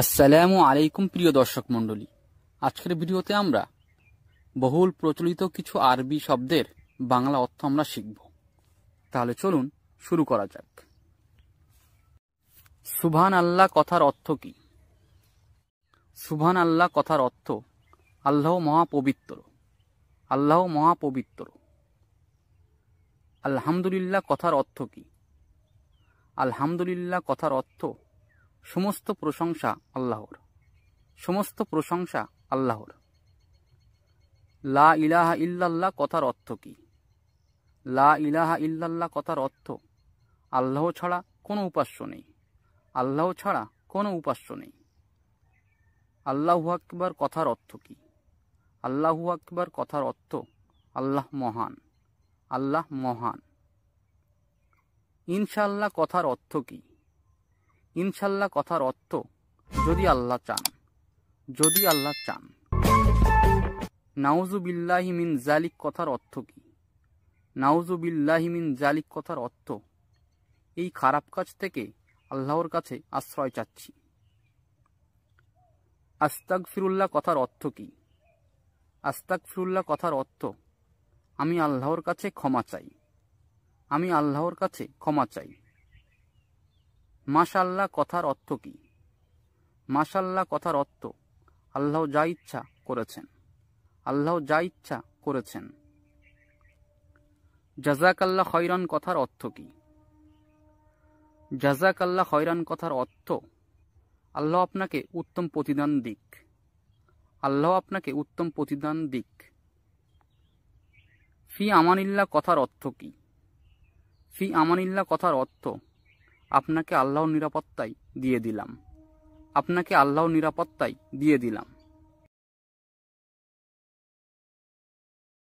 আসসালামু আলাইকুম প্রিয় দর্শক মণ্ডলী, আজকের ভিডিওতে আমরা বহুল প্রচলিত কিছু আরবি শব্দের বাংলা অর্থ আমরা শিখব। তাহলে চলুন শুরু করা যাক। সুবহান আল্লাহ কথার অর্থ কি? সুবহান আল্লাহ কথার অর্থ আল্লাহ মহাপবিত্র, আল্লাহ মহাপবিত্র। আলহামদুলিল্লাহ কথার অর্থ কি? আলহামদুলিল্লাহ কথার অর্থ সমস্ত প্রশংসা আল্লাহর, সমস্ত প্রশংসা আল্লাহর। লা ইলাহা ইল্লাল্লাহ কথার অর্থ কি? লা ইলাহা ইল্লাল্লাহ কথার অর্থ আল্লাহ ছাড়া কোনো উপাস্য নেই, আল্লাহ ছাড়া কোনো উপাস্য নেই। আল্লাহু আকবার কথার অর্থ কি? আল্লাহু আকবার কথার অর্থ আল্লাহ মহান, আল্লাহ মহান। ইনশাআল্লাহ কথার অর্থ কি? ইনশাআল্লাহ কথার অর্থ যদি আল্লাহ চান, যদি আল্লাহ চান। নাউযু বিল্লাহি মিন যালিক কথার অর্থ কি? নাউযু বিল্লাহি মিন যালিক কথার অর্থ এই খারাপ কাজ থেকে আল্লাহর কাছে আশ্রয় চাচ্ছি। আস্তাগফিরুল্লাহ কথার অর্থ কি? আস্তাগফিরুল্লাহ কথার অর্থ আমি আল্লাহর কাছে ক্ষমা চাই, আমি আল্লাহর কাছে ক্ষমা চাই। মাশাআল্লাহ কথার অর্থ কি? মাশাআল্লাহ কথার অর্থ আল্লাহ যা ইচ্ছা করেছেন, আল্লাহ যা ইচ্ছা করেছেন। জাযাকাল্লাহ খয়রান কথার অর্থ কি? জাযাকাল্লাহ খয়রান কথার অর্থ আল্লাহ আপনাকে উত্তম প্রতিদান দিক, আল্লাহ আপনাকে উত্তম প্রতিদান দিক। ফি আমানিল্লাহ কথার অর্থ কি? ফি আমানিল্লাহ কথার অর্থ আপনাকে আল্লাহর নিরাপত্তায় দিয়ে দিলাম, আপনাকে আল্লাহর নিরাপত্তায় দিয়ে দিলাম।